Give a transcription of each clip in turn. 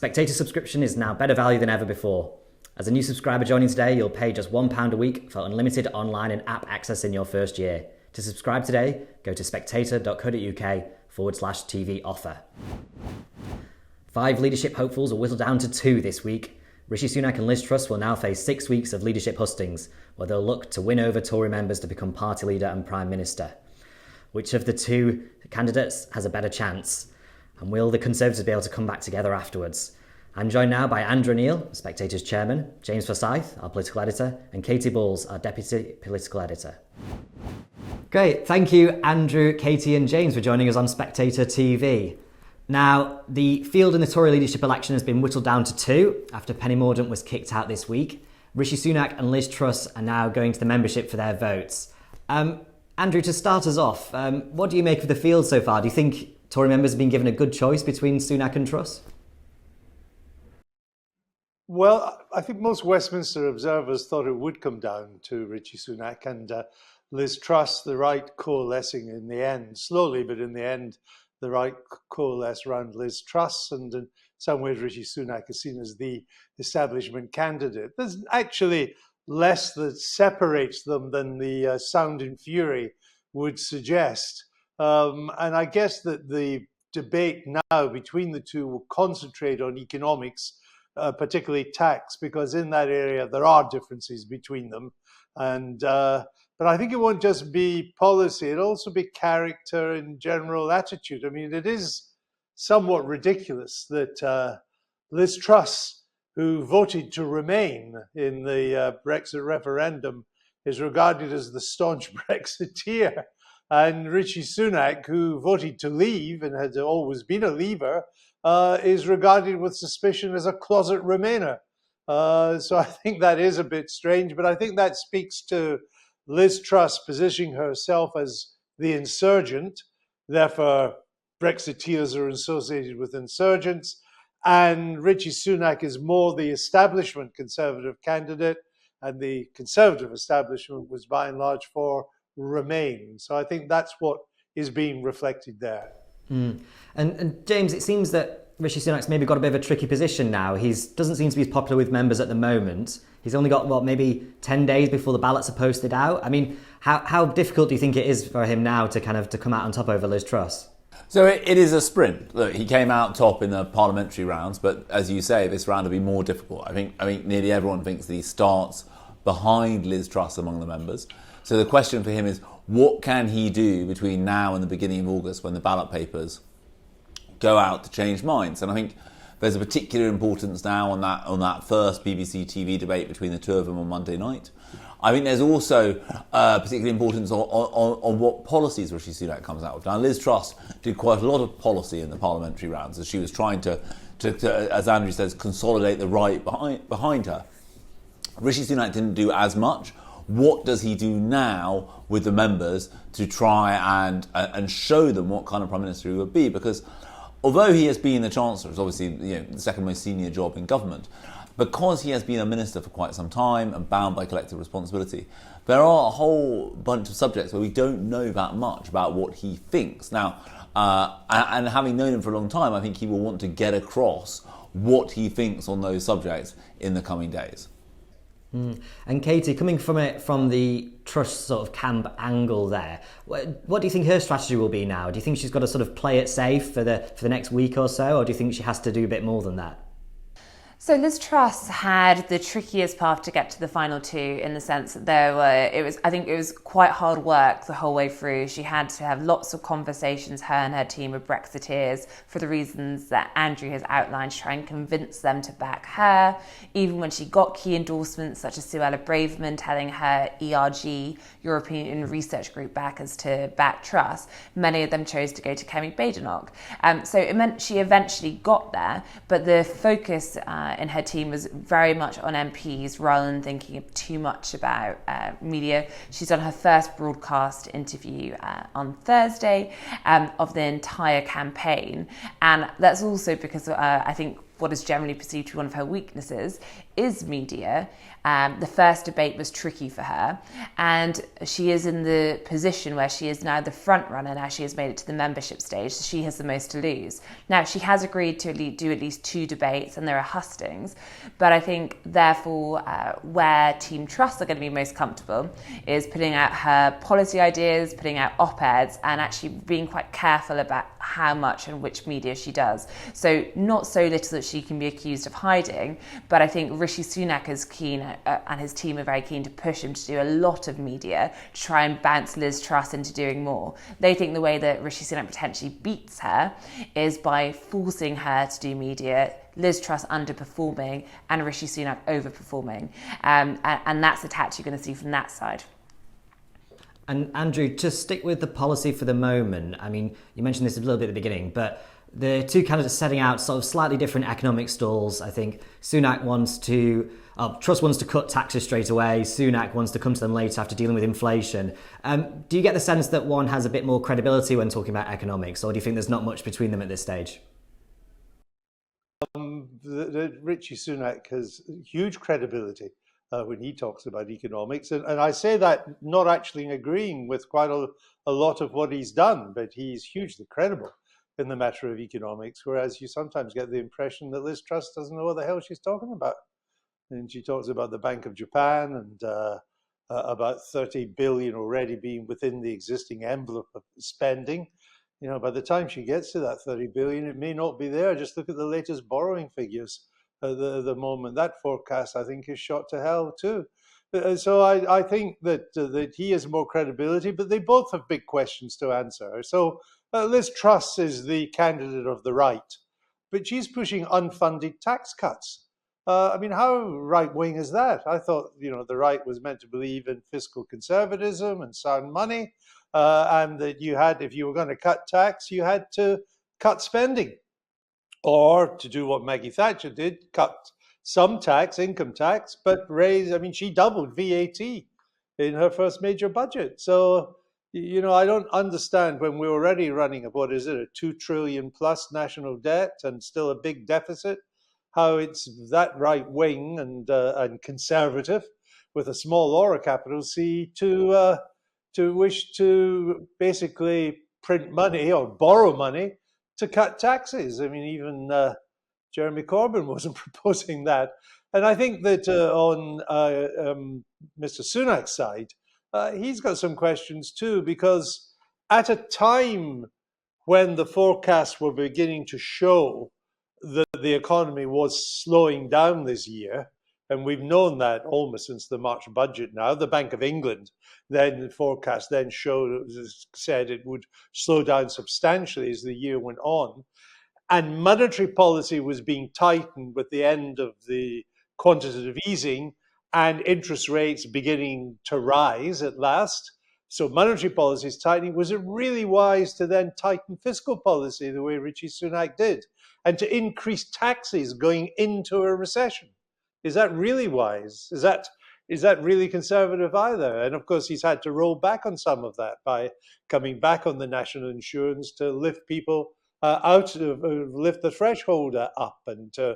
Spectator subscription is now better value than ever before. As a new subscriber joining today, you'll pay just £1 a week for unlimited online and app access in your first year. To subscribe today, go to spectator.co.uk/TV offer. 5 leadership hopefuls are whittled down to 2 this week. Rishi Sunak and Liz Truss will now face 6 weeks of leadership hustings, where they'll look to win over Tory members to become party leader and Prime Minister. Which of the 2 candidates has a better chance? And will the Conservatives be able to come back together afterwards? I'm joined now by Andrew Neil, Spectator's chairman, James Forsyth, our political editor, and Katy Balls, our deputy political editor. Great, thank you Andrew, Katy and James for joining us on Spectator TV. Now, the field in the Tory leadership election has been whittled down to 2 after Penny Mordaunt was kicked out this week. Rishi Sunak and Liz Truss are now going to the membership for their votes. Andrew, to start us off, what do you make of the field so far? Do you think Tory members have been given a good choice between Sunak and Truss? Well, I think most Westminster observers thought it would come down to Rishi Sunak and Liz Truss, the right coalescing in the end, slowly, but in the end, the right coalesce around Liz Truss, and in some ways Rishi Sunak is seen as the establishment candidate. There's actually less that separates them than the sound and fury would suggest. And I guess that the debate now between the two will concentrate on economics, particularly tax, because in that area there are differences between them. And but I think it won't just be policy, it'll also be character and general attitude. I mean, it is somewhat ridiculous that Liz Truss, who voted to remain in the Brexit referendum, is regarded as the staunch Brexiteer. And Rishi Sunak, who voted to leave and had always been a leaver, is regarded with suspicion as a closet Remainer. So I think that is a bit strange, but I think that speaks to Liz Truss positioning herself as the insurgent. Therefore, Brexiteers are associated with insurgents. And Rishi Sunak is more the establishment Conservative candidate, and the Conservative establishment was by and large for Remain. So I think that's what is being reflected there. And James, it seems that Rishi Sunak's maybe got a bit of a tricky position now. He doesn't seem to be as popular with members at the moment. He's only got, maybe 10 days before the ballots are posted out. I mean, how difficult do you think it is for him now to come out on top over Liz Truss? So it is a sprint. Look, he came out top in the parliamentary rounds, but as you say, this round will be more difficult. I think nearly everyone thinks that he starts behind Liz Truss among the members. So the question for him is, what can he do between now and the beginning of August when the ballot papers go out to change minds? And I think there's a particular importance now on that first BBC TV debate between the 2 of them on Monday night. I think there's also particular importance on what policies Rishi Sunak comes out with. Now, Liz Truss did quite a lot of policy in the parliamentary rounds as she was trying to as Andrew says, consolidate the right behind her. Rishi Sunak didn't do as much. What does he do now with the members to try and show them what kind of Prime Minister he would be? Because although he has been the Chancellor, it's obviously the second most senior job in government, because he has been a minister for quite some time and bound by collective responsibility, there are a whole bunch of subjects where we don't know that much about what he thinks. Now, and having known him for a long time, I think he will want to get across what he thinks on those subjects in the coming days. And Katy, coming from the Truss sort of camp angle there, what do you think her strategy will be now? Do you think she's got to sort of play it safe for the next week or so, or do you think she has to do a bit more than that? So Liz Truss had the trickiest path to get to the final 2 in the sense that I think it was quite hard work the whole way through. She had to have lots of conversations, her and her team, with Brexiteers for the reasons that Andrew has outlined, to try and convince them to back her. Even when she got key endorsements such as Suella Braverman telling her ERG, European Research Group backers, to back Truss, many of them chose to go to Kemi Badenoch. So it meant she eventually got there, but the focus in her team was very much on MPs rather than thinking too much about media. She's done her first broadcast interview on Thursday of the entire campaign, and that's also because I think what is generally perceived to be one of her weaknesses is media. The first debate was tricky for her, and she is in the position where she is now the front runner. Now she has made it to the membership stage, so she has the most to lose. Now she has agreed to do at least 2 debates, and there are hustings, but I think therefore where Team Truss are going to be most comfortable is putting out her policy ideas, putting out op-eds, and actually being quite careful about how much and which media she does. So not so little that she can be accused of hiding, but I think Rishi Sunak is keen and his team are very keen to push him to do a lot of media to try and bounce Liz Truss into doing more. They think the way that Rishi Sunak potentially beats her is by forcing her to do media, Liz Truss underperforming and Rishi Sunak overperforming. And that's the tactic you're going to see from that side. And Andrew, to stick with the policy for the moment, I mean, you mentioned this a little bit at the beginning, but the two candidates setting out sort of slightly different economic stalls. I think Sunak wants to, Truss wants to cut taxes straight away. Sunak wants to come to them later after dealing with inflation. Do you get the sense that one has a bit more credibility when talking about economics, or do you think there's not much between them at this stage? Rishi Sunak has huge credibility when he talks about economics. And I say that not actually agreeing with quite a lot of what he's done, but he's hugely credible in the matter of economics, whereas you sometimes get the impression that Liz Truss doesn't know what the hell she's talking about. And she talks about the Bank of Japan and about 30 billion already being within the existing envelope of spending. You know, by the time she gets to that 30 billion, it may not be there. Just look at the latest borrowing figures at the moment. That forecast, I think, is shot to hell too. So I think that he has more credibility, but they both have big questions to answer. So Liz Truss is the candidate of the right, but she's pushing unfunded tax cuts. I mean, how right-wing is that? I thought, the right was meant to believe in fiscal conservatism and sound money, and that you had, if you were going to cut tax, you had to cut spending. Or to do what Maggie Thatcher did, cut some tax, income tax, but she doubled VAT in her first major budget. So, I don't understand when we're already running a 2 trillion plus national debt and still a big deficit, how it's that right wing and conservative with a small or a capital C to wish to basically print money or borrow money to cut taxes. I mean, even Jeremy Corbyn wasn't proposing that. And I think that on Mr. Sunak's side, he's got some questions too, because at a time when the forecasts were beginning to show that the economy was slowing down this year, and we've known that almost since the March budget now, the Bank of England then forecast then said it would slow down substantially as the year went on, and monetary policy was being tightened with the end of the quantitative easing and interest rates beginning to rise at last. So monetary policy is tightening. Was it really wise to then tighten fiscal policy the way Rishi Sunak did and to increase taxes going into a recession? Is that really wise? Is that really conservative either? And of course, he's had to roll back on some of that by coming back on the national insurance to lift people lift the threshold up and to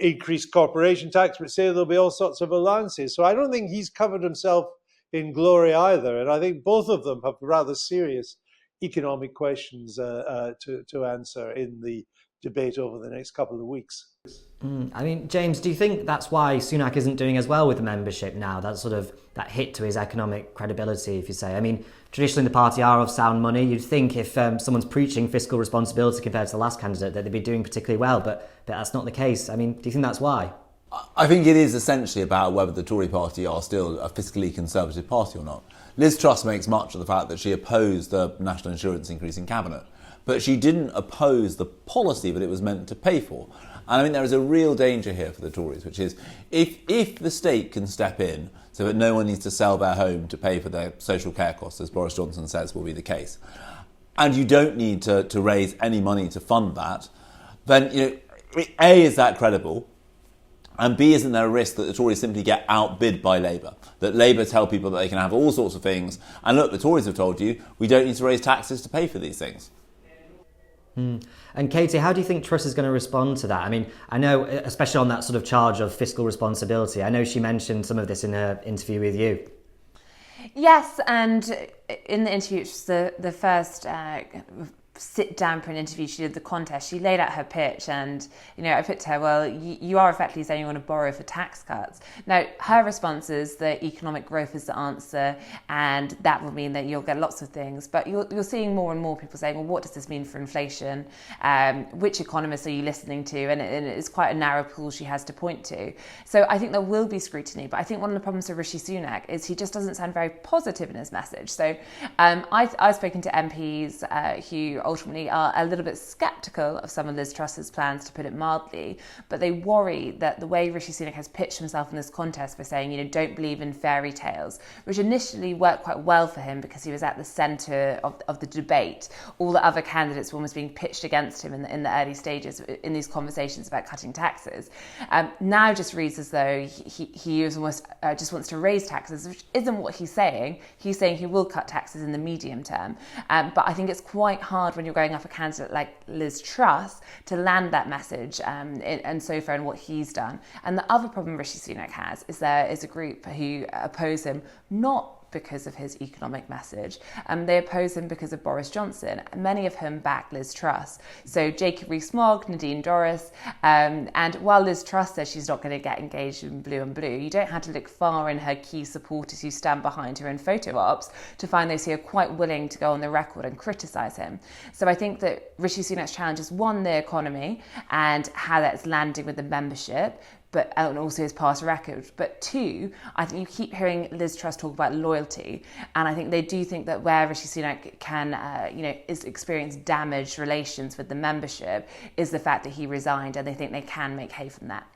increase corporation tax, but say there'll be all sorts of allowances. So I don't think he's covered himself in glory either. And I think both of them have rather serious economic questions to answer in the debate over the next couple of weeks. I mean, James, do you think that's why Sunak isn't doing as well with the membership now? That sort of that hit to his economic credibility, if you say. I mean, traditionally the party are of sound money. You'd think if someone's preaching fiscal responsibility compared to the last candidate that they'd be doing particularly well, but that's not the case. I mean, do you think that's why? I think it is essentially about whether the Tory party are still a fiscally conservative party or not. Liz Truss makes much of the fact that she opposed the national insurance increase in cabinet, but she didn't oppose the policy that it was meant to pay for. And I mean, there is a real danger here for the Tories, which is if the state can step in so that no one needs to sell their home to pay for their social care costs, as Boris Johnson says will be the case, and you don't need to raise any money to fund that, then, A, is that credible? And B, isn't there a risk that the Tories simply get outbid by Labour? That Labour tell people that they can have all sorts of things. And look, the Tories have told you, we don't need to raise taxes to pay for these things. And Katie, how do you think Truss is going to respond to that? I mean, I know, especially on that sort of charge of fiscal responsibility, I know she mentioned some of this in her interview with you. Yes, and in the interview, which was the first sit down for an interview, she did the contest, she laid out her pitch, and I put to her, well, you are effectively saying you want to borrow for tax cuts. Now, her response is that economic growth is the answer, and that will mean that you'll get lots of things. But you're seeing more and more people saying, well, what does this mean for inflation? Which economists are you listening to? And it's quite a narrow pool she has to point to. So I think there will be scrutiny, but I think one of the problems with Rishi Sunak is he just doesn't sound very positive in his message. So I've spoken to MPs who ultimately are a little bit sceptical of some of Liz Truss's plans, to put it mildly, but they worry that the way Rishi Sunak has pitched himself in this contest by saying, don't believe in fairy tales, which initially worked quite well for him because he was at the centre of the debate. All the other candidates were almost being pitched against him in the early stages in these conversations about cutting taxes. Now just reads as though he is almost just wants to raise taxes, which isn't what he's saying. He's saying he will cut taxes in the medium term. But I think it's quite hard when you're going up a candidate like Liz Truss to land that message and so far in what he's done. And the other problem Rishi Sunak has is there is a group who oppose him not because of his economic message. They oppose him because of Boris Johnson, many of whom back Liz Truss. So Jacob Rees-Mogg, Nadine Dorries, and while Liz Truss says she's not going to get engaged in blue and blue, you don't have to look far in her key supporters who stand behind her in photo ops to find those who are quite willing to go on the record and criticise him. So I think that Rishi Sunak's challenge is, one, the economy and how that's landing with the membership, and also his past record. But two, I think you keep hearing Liz Truss talk about loyalty, and I think they do think that where Rishi Sunak can, is experienced damaged relations with the membership is the fact that he resigned, and they think they can make hay from that.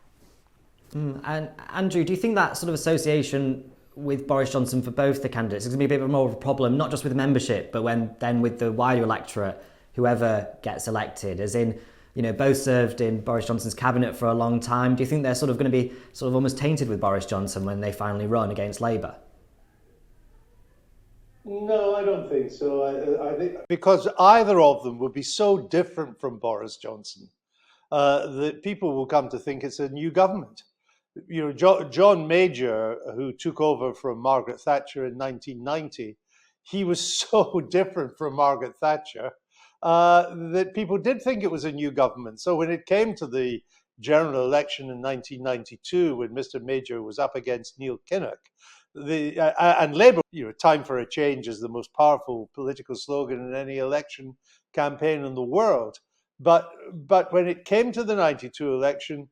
And Andrew, do you think that sort of association with Boris Johnson for both the candidates is going to be a bit more of a problem, not just with the membership, but then with the wider electorate, whoever gets elected, as in, both served in Boris Johnson's cabinet for a long time. Do you think they're sort of going to be sort of almost tainted with Boris Johnson when they finally run against Labour? No, I don't think so. I think because either of them would be so different from Boris Johnson that people will come to think it's a new government. John Major, who took over from Margaret Thatcher in 1990, he was so different from Margaret Thatcher that people did think it was a new government. So when it came to the general election in 1992, when Mr. Major was up against Neil Kinnock, and Labour, time for a change is the most powerful political slogan in any election campaign in the world. But when it came to the 92 election,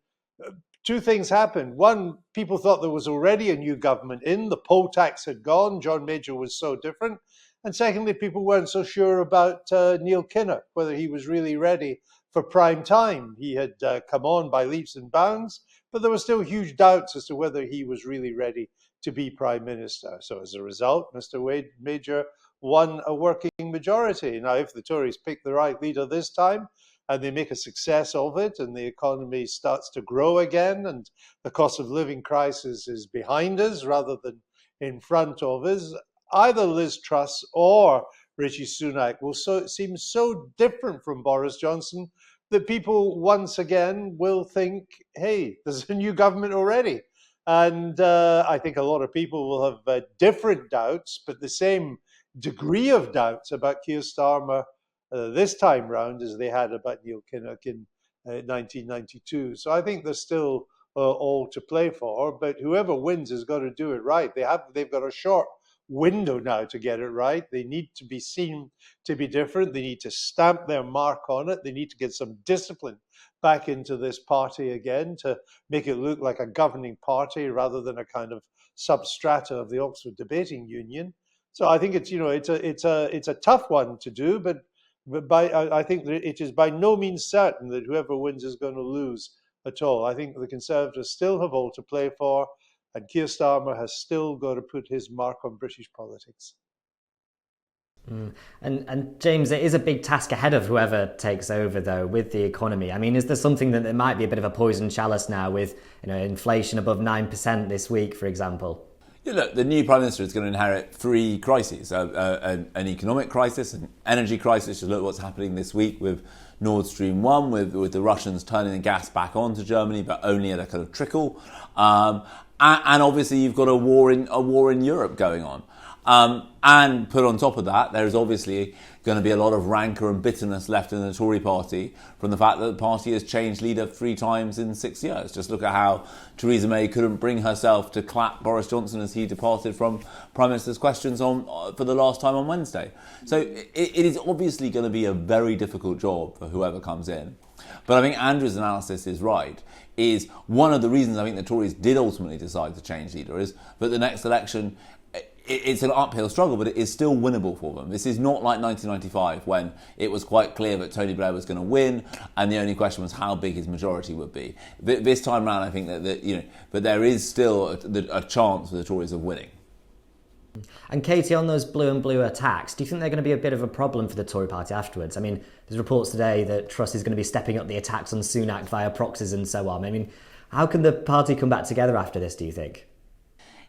two things happened. One, people thought there was already a new government in. The poll tax had gone. John Major was so different. And secondly, people weren't so sure about Neil Kinnock, whether he was really ready for prime time. He had come on by leaps and bounds, but there were still huge doubts as to whether he was really ready to be prime minister. So as a result, Mr. Major won a working majority. Now, if the Tories pick the right leader this time, and they make a success of it, and the economy starts to grow again, and the cost of living crisis is behind us rather than in front of us, either Liz Truss or Rishi Sunak will seem so different from Boris Johnson that people once again will think, hey, there's a new government already. And I think a lot of people will have different doubts, but the same degree of doubts about Keir Starmer this time round as they had about Neil Kinnock in 1992. So I think there's still all to play for, but whoever wins has got to do it right. They've got a short window now to get it right. They need to be seen to be different. They need to stamp their mark on it. They need to get some discipline back into this party again to make it look like a governing party rather than a kind of substrata of the Oxford Debating Union. So I think it's a tough one to do, but I think that it is by no means certain that whoever wins is going to lose at all. I think the Conservatives still have all to play for, and Keir Starmer has still got to put his mark on British politics. And James, it is a big task ahead of whoever takes over, though, with the economy. I mean, is there something that there might be a bit of a poison chalice now with inflation above 9% this week, for example? Look, the new Prime Minister is going to inherit three crises, an economic crisis, an energy crisis. Just look at what's happening this week with Nord Stream 1, with the Russians turning the gas back on to Germany, but only at a kind of trickle. And obviously you've got a war in Europe going on. And put on top of that, there is obviously going to be a lot of rancour and bitterness left in the Tory party from the fact that the party has changed leader 3 times in 6 years. Just look at how Theresa May couldn't bring herself to clap Boris Johnson as he departed from Prime Minister's questions for the last time on Wednesday. So it is obviously going to be a very difficult job for whoever comes in. But I think Andrew's analysis is right. Is one of the reasons I think the Tories did ultimately decide to change leader is that the next election, it's an uphill struggle, but it is still winnable for them. This is not like 1995 when it was quite clear that Tony Blair was going to win, and the only question was how big his majority would be. This time round, I think but there is still a chance for the Tories of winning. And Katie, on those blue and blue attacks, do you think they're going to be a bit of a problem for the Tory party afterwards? I mean, there's reports today that Truss is going to be stepping up the attacks on Sunak via proxies and so on. I mean, how can the party come back together after this, do you think?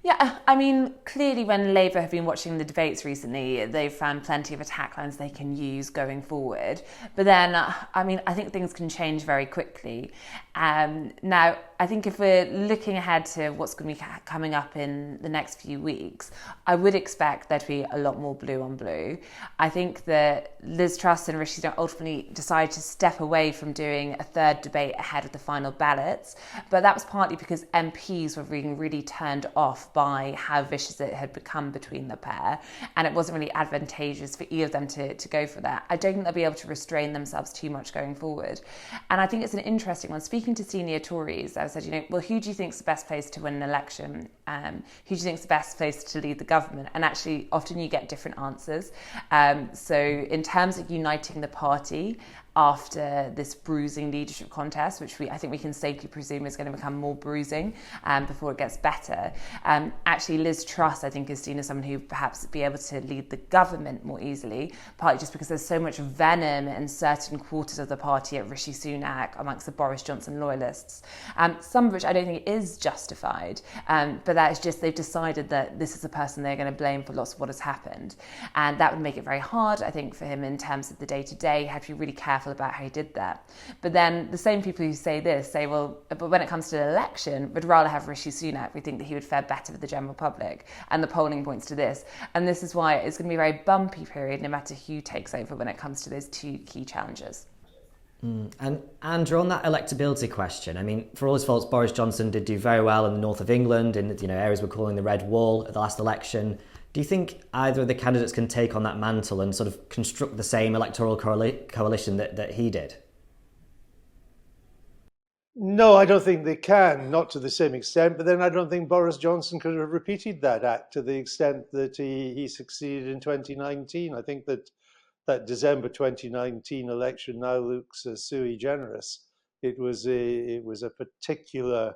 Yeah, I mean, clearly when Labour have been watching the debates recently, they've found plenty of attack lines they can use going forward. But then, I think things can change very quickly. Now, I think if we're looking ahead to what's going to be coming up in the next few weeks, I would expect there to be a lot more blue on blue. I think that Liz Truss and Rishi Sunak ultimately decided to step away from doing a third debate ahead of the final ballots, but that was partly because MPs were being really turned off by how vicious it had become between the pair, and it wasn't really advantageous for either of them to go for that. I don't think they'll be able to restrain themselves too much going forward. And I think it's an interesting one. Speaking to senior Tories, I said, well, who do you think is the best place to win an election? Who do you think is the best place to lead the government? And actually, often you get different answers. So in terms of uniting the party after this bruising leadership contest, which I think we can safely presume is going to become more bruising before it gets better. Actually, Liz Truss, I think, is seen as someone who perhaps be able to lead the government more easily, partly just because there's so much venom in certain quarters of the party at Rishi Sunak amongst the Boris Johnson loyalists, some of which I don't think is justified, but that is just they've decided that this is the person they're going to blame for lots of what has happened. And that would make it very hard, I think, for him in terms of the day-to-day. Have to be really careful about how he did that. But then the same people who say this say, well, but when it comes to the election, we'd rather have Rishi Sunak. We think that he would fare better with the general public. And the polling points to this. And this is why it's going to be a very bumpy period, no matter who takes over when it comes to those two key challenges. And Andrew, on that electability question, I mean, for all his faults, Boris Johnson did do very well in the north of England, in areas we're calling the Red Wall at the last election. Do you think either of the candidates can take on that mantle and sort of construct the same electoral coalition that he did? No, I don't think they can, not to the same extent. But then I don't think Boris Johnson could have repeated that act to the extent that he succeeded in 2019. I think that December 2019 election now looks sui generis. It was a particular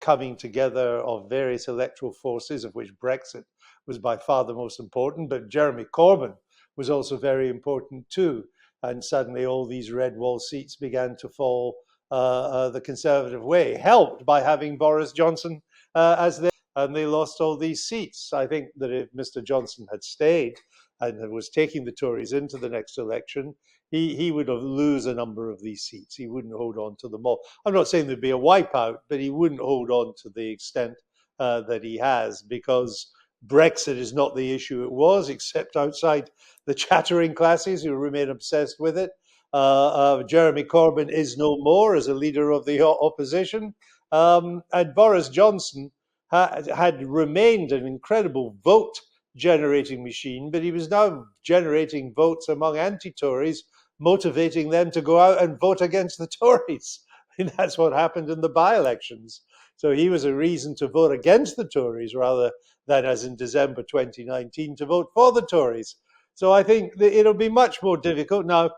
coming together of various electoral forces, of which Brexit was by far the most important, but Jeremy Corbyn was also very important too. And suddenly all these red wall seats began to fall the Conservative way, helped by having Boris Johnson and they lost all these seats. I think that if Mr. Johnson had stayed and was taking the Tories into the next election, he would have lose a number of these seats. He wouldn't hold on to them all. I'm not saying there'd be a wipeout, but he wouldn't hold on to the extent that he has, because Brexit is not the issue it was, except outside the chattering classes who remain obsessed with it. Jeremy Corbyn is no more as a leader of the opposition. And Boris Johnson had remained an incredible vote-generating machine, but he was now generating votes among anti-Tories, motivating them to go out and vote against the Tories. And that's what happened in the by-elections. So he was a reason to vote against the Tories rather than, as in December 2019, to vote for the Tories. So I think that it'll be much more difficult. Now,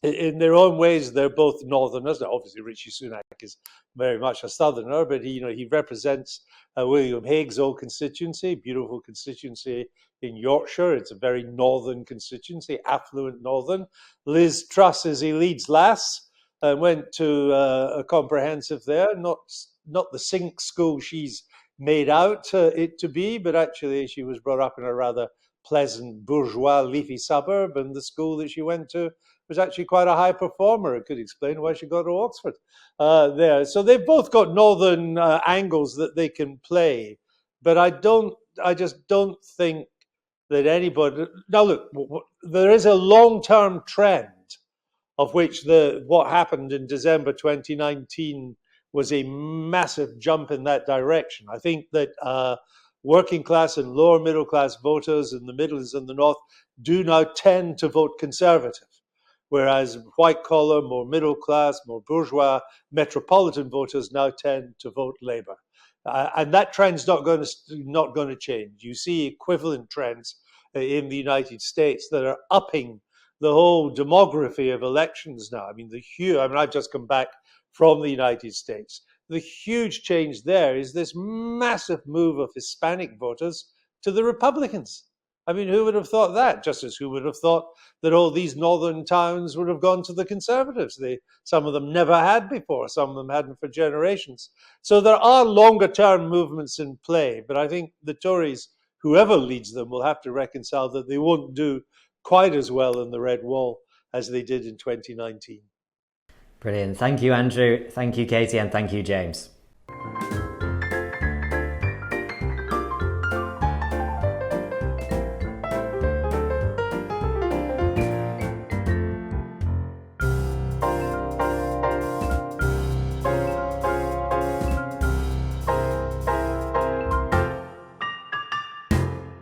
in their own ways, they're both Northerners. Now, obviously, Rishi Sunak is very much a Southerner, but he represents William Hague's old constituency, beautiful constituency in Yorkshire. It's a very northern constituency, affluent northern. Liz Truss is he leads Lass, went to a comprehensive there, not the Sink school she's made out it to be, but actually she was brought up in a rather pleasant bourgeois leafy suburb, and the school that she went to was actually quite a high performer. It could explain why she got to Oxford there. So they've both got northern angles that they can play, but I just don't think that anybody. Now look, there is a long-term trend of which what happened in December 2019 was a massive jump in that direction. I think that working class and lower middle class voters in the Midlands and the North do now tend to vote Conservative, whereas white collar, more middle class, more bourgeois metropolitan voters now tend to vote Labour. And that trend's not going to change. You see equivalent trends in the United States that are upping the whole demography of elections now. I mean, I've just come back from the United States. The huge change there is this massive move of Hispanic voters to the Republicans. I mean, who would have thought that? Just as who would have thought that all these northern towns would have gone to the Conservatives? Some of them never had before. Some of them hadn't for generations. So there are longer term movements in play, but I think the Tories, whoever leads them, will have to reconcile that they won't do quite as well in the Red Wall as they did in 2019. Brilliant. Thank you, Andrew. Thank you, Katie. And thank you, James.